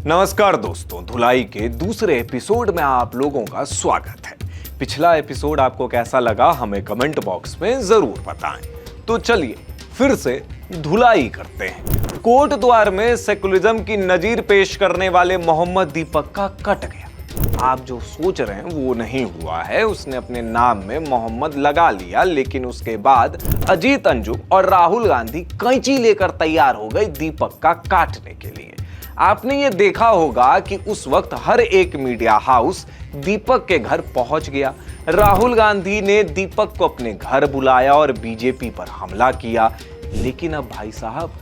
नमस्कार दोस्तों, धुलाई के दूसरे एपिसोड में आप लोगों का स्वागत है। पिछला एपिसोड आपको कैसा लगा हमें कमेंट बॉक्स में जरूर बताएं। तो चलिए फिर से धुलाई करते हैं। कोर्ट द्वार में सेकुलरिज्म की नजीर पेश करने वाले मोहम्मद दीपक का कट गया। आप जो सोच रहे हैं वो नहीं हुआ है। उसने अपने नाम में मोहम्मद लगा लिया, लेकिन उसके बाद अजीत अंजुम और राहुल गांधी कैंची लेकर तैयार हो गए दीपक का काटने के लिए। आपने ये देखा होगा कि उस वक्त हर एक मीडिया हाउस दीपक के घर पहुंच गया। राहुल गांधी ने दीपक को अपने घर बुलाया और बीजेपी पर हमला किया। लेकिन अब भाई साहब,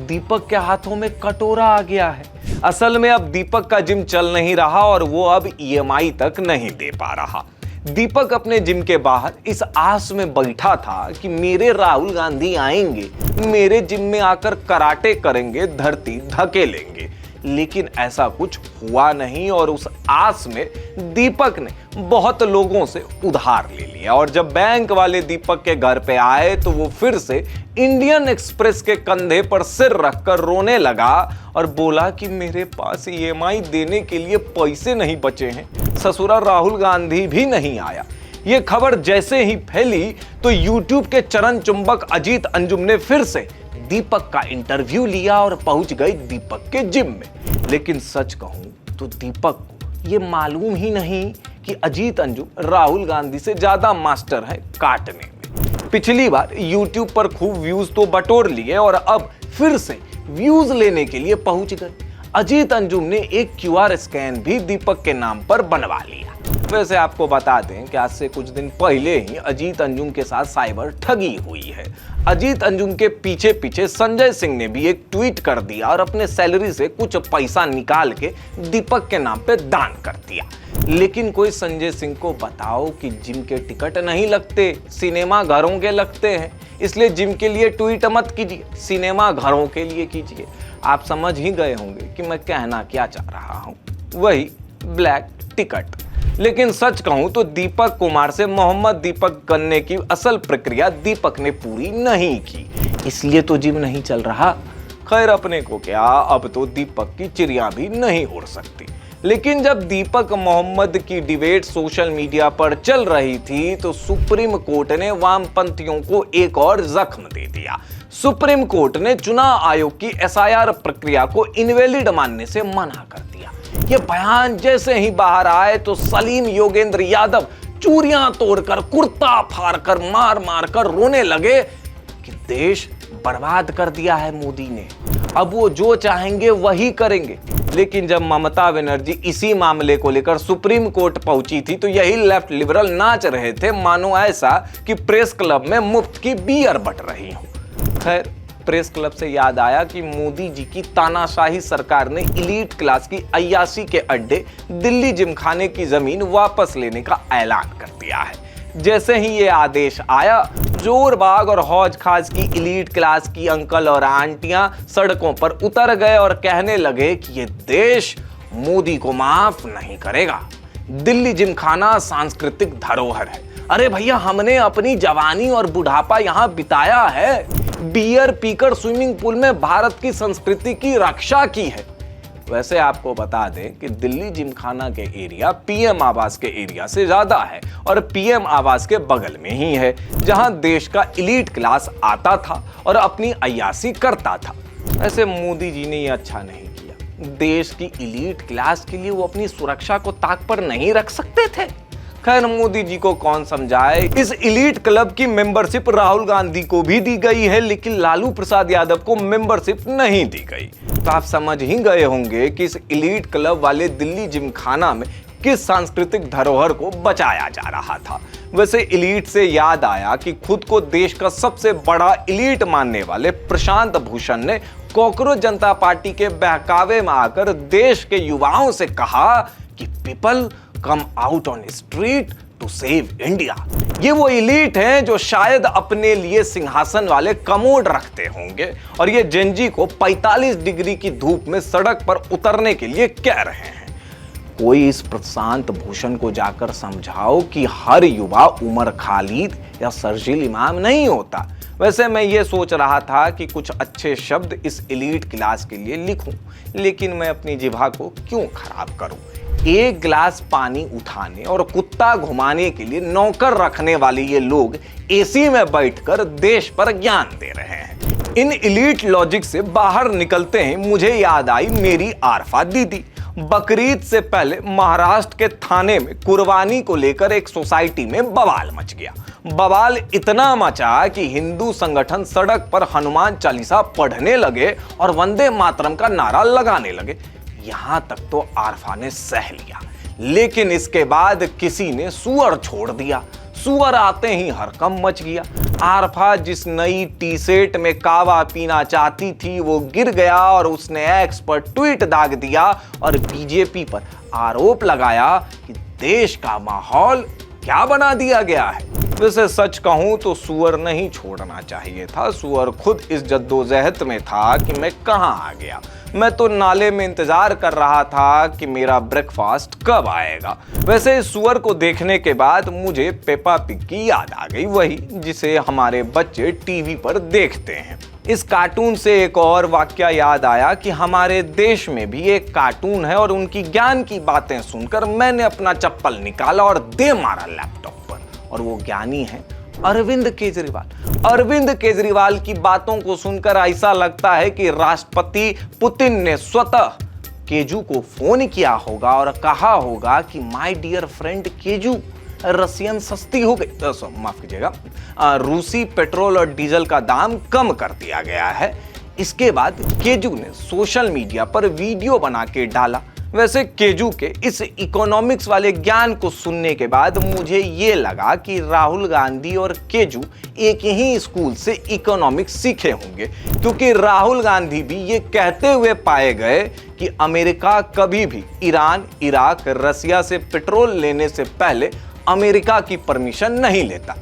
दीपक के हाथों में कटोरा आ गया है। असल में अब दीपक का जिम चल नहीं रहा और वो अब ईएमआई तक नहीं दे पा रहा। दीपक अपने जिम के बाहर इस आस में बैठा था कि मेरे राहुल गांधी आएंगे, मेरे जिम में आकर कराटे करेंगे, धरती धकेलेंगे। लेकिन ऐसा कुछ हुआ नहीं और उस आस में दीपक ने बहुत लोगों से उधार ले लिया। और जब बैंक वाले दीपक के घर पे आए तो वो फिर से इंडियन एक्सप्रेस के कंधे पर सिर रखकर रोने लगा और बोला कि मेरे पास ईएमआई देने के लिए पैसे नहीं बचे हैं। ससुरा राहुल गांधी भी नहीं आया। ये खबर जैसे ही फैली तो यूट्यूब के चरण चुंबक अजीत अंजुम ने फिर से दीपक का इंटरव्यू लिया और पहुंच गए दीपक के जिम में। लेकिन सच कहूं तो दीपक को ये मालूम ही नहीं कि अजीत अंजुम राहुल गांधी से ज्यादा मास्टर है काटने में। पिछली बार यूट्यूब पर खूब व्यूज तो बटोर लिए और अब फिर से व्यूज लेने के लिए पहुंच गए। अजीत अंजुम ने एक क्यूआर स्कैन भी दीपक के नाम पर बनवा लिया। वैसे आपको बता दें कि आज से कुछ दिन पहले ही अजीत अंजुम के साथ साइबर ठगी हुई है। अजीत अंजुम के पीछे पीछे संजय सिंह ने भी एक ट्वीट कर दिया और अपने सैलरी से कुछ पैसा निकाल के दीपक के नाम पे दान कर दिया। लेकिन कोई संजय सिंह को बताओ कि जिम के टिकट नहीं लगते, सिनेमा घरों के लगते हैं। इसलिए जिम के लिए ट्वीट मत कीजिए, सिनेमा घरों के लिए कीजिए। आप समझ ही गए होंगे कि मैं कहना क्या चाह रहा हूं, वही ब्लैक टिकट। लेकिन सच कहूं तो दीपक कुमार से मोहम्मद दीपक बनने की असल प्रक्रिया दीपक ने पूरी नहीं की, इसलिए तो जिम नहीं चल रहा। खैर अपने को क्या, अब तो दीपक की चिड़िया भी नहीं उड़ सकती। लेकिन जब दीपक मोहम्मद की डिबेट सोशल मीडिया पर चल रही थी तो सुप्रीम कोर्ट ने वामपंथियों को एक और जख्म दे दिया। सुप्रीम कोर्ट ने चुनाव आयोग की एसआईआर प्रक्रिया को इनवैलिड मानने से मना कर दिया। ये बयान जैसे ही बाहर आए तो सलीम योगेंद्र यादव चूड़ियां तोड़कर, कुर्ता फाड़कर, मार मार कर रोने लगे कि देश बर्बाद कर दिया है मोदी ने, अब वो जो चाहेंगे वही करेंगे। लेकिन जब ममता बनर्जी इसी मामले को लेकर सुप्रीम कोर्ट पहुंची थी तो यही लेफ्ट लिबरल नाच रहे थे, मानो ऐसा कि प्रेस क्लब में मुफ्त की बियर बट रही हो। खैर प्रेस क्लब से याद आया कि मोदी जी की तानाशाही सरकार ने इलीट क्लास की अय्याशी के अड्डे दिल्ली जिमखाने की जमीन वापस लेने का ऐलान कर दिया है। जैसे ही ये आदेश आया, जोर बाग और हौज खाज की इलीट क्लास की अंकल और आंटियां सड़कों पर उतर गए और कहने लगे कि ये देश मोदी को माफ नहीं करेगा। दिल्ली जिमखाना सांस्कृतिक धरोहर है। अरे भैया, हमने अपनी जवानी और बुढ़ापा यहाँ बिताया है, बियर पीकर स्विमिंग पूल में भारत की संस्कृति की रक्षा की है। वैसे आपको बता दें कि दिल्ली जिमखाना के एरिया पीएम आवास के एरिया से ज्यादा है और पीएम आवास के बगल में ही है, जहां देश का इलीट क्लास आता था और अपनी अय्याशी करता था। वैसे मोदी जी ने ये अच्छा नहीं किया। देश की इलीट क्लास के लिए वो अपनी सुरक्षा को ताक पर नहीं रख सकते थे। खैर मोदी जी को कौन समझाए। इस इलीट क्लब की मेंबरशिप राहुल गांधी को भी दी गई है, लेकिन लालू प्रसाद यादव को मेंबरशिप नहीं दी गई। तो आप समझ ही गए होंगे कि इस इलीट क्लब वाले दिल्ली जिमखाना में किस सांस्कृतिक धरोहर को बचाया जा रहा था। वैसे इलीट से याद आया कि खुद को देश का सबसे बड़ा इलीट मानने वाले प्रशांत भूषण ने कॉकरोच जनता पार्टी के बहकावे में आकर देश के युवाओं से कहा कि people come out on street to save India. ये वो इलीट हैं जो शायद अपने लिए सिंहासन वाले कमोड रखते होंगे और ये जेनजी को 45 डिग्री की धूप में सड़क पर उतरने के लिए कह रहे हैं। कोई इस प्रशांत भूषण को जाकर समझाओ कि हर युवा उमर खालिद या शर्जील इमाम नहीं होता। वैसे मैं ये सोच रहा था कि कुछ अच्छे शब्द इस एलीट क्लास के लिए लिखूं, लेकिन मैं अपनी जिह्वा को क्यों खराब करूं। एक गिलास पानी उठाने और कुत्ता घुमाने के लिए नौकर रखने वाले ये लोग एसी में बैठकर देश पर ज्ञान दे रहे हैं। इन एलीट लॉजिक से बाहर निकलते ही मुझे याद आई मेरी आरफा दीदी। बकरीद से पहले महाराष्ट्र के थाने में कुर्बानी को लेकर एक सोसाइटी में बवाल मच गया। बवाल इतना मचा कि हिंदू संगठन सड़क पर हनुमान चालीसा पढ़ने लगे और वंदे मातरम का नारा लगाने लगे। यहां तक तो आरफा ने सह लिया, लेकिन इसके बाद किसी ने सुअर छोड़ दिया। सुअर आते ही हड़कंप मच गया। आरफा जिस नई टी शर्ट में कावा पीना चाहती थी वो गिर गया और उसने एक्स पर ट्वीट दाग दिया और बीजेपी पर आरोप लगाया कि देश का माहौल क्या बना दिया गया है। वैसे सच कहूं तो सुअर नहीं छोड़ना चाहिए था। सुअर खुद इस जद्दोजहद में था कि मैं कहां आ गया। मैं तो नाले में इंतजार कर रहा था कि मेरा ब्रेकफास्ट कब आएगा। वैसे इस सुअर को देखने के बाद मुझे पेपा पिग की याद आ गई, वही जिसे हमारे बच्चे टीवी पर देखते हैं। इस कार्टून से एक और वाकया याद आया कि हमारे देश में भी एक कार्टून है और उनकी ज्ञान की बातें सुनकर मैंने अपना चप्पल निकाला और दे मारा लैपटॉप पर। और वो ज्ञानी है अरविंद केजरीवाल। अरविंद केजरीवाल की बातों को सुनकर ऐसा लगता है कि राष्ट्रपति पुतिन ने स्वतः केजू को फोन किया होगा और कहा होगा कि my dear friend Keju, Russian सस्ती हो गई, माफ कीजिएगा, रूसी पेट्रोल और डीजल का दाम कम कर दिया गया है। इसके बाद केजू ने सोशल मीडिया पर वीडियो बना के डाला। वैसे केजू के इस इकोनॉमिक्स वाले ज्ञान को सुनने के बाद मुझे ये लगा कि राहुल गांधी और केजू एक ही स्कूल से इकोनॉमिक्स सीखे होंगे, क्योंकि राहुल गांधी भी ये कहते हुए पाए गए कि अमेरिका कभी भी ईरान, इराक, रसिया से पेट्रोल लेने से पहले अमेरिका की परमिशन नहीं लेता।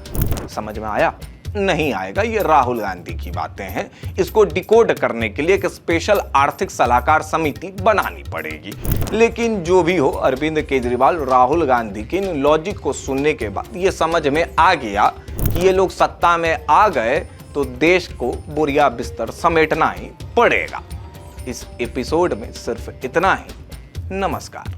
समझ में आया? नहीं आएगा, ये राहुल गांधी की बातें हैं। इसको डिकोड करने के लिए एक स्पेशल आर्थिक सलाहकार समिति बनानी पड़ेगी। लेकिन जो भी हो, अरविंद केजरीवाल, राहुल गांधी के इन लॉजिक को सुनने के बाद ये समझ में आ गया कि ये लोग सत्ता में आ गए तो देश को बोरिया बिस्तर समेटना ही पड़ेगा। इस एपिसोड में सिर्फ इतना ही। नमस्कार।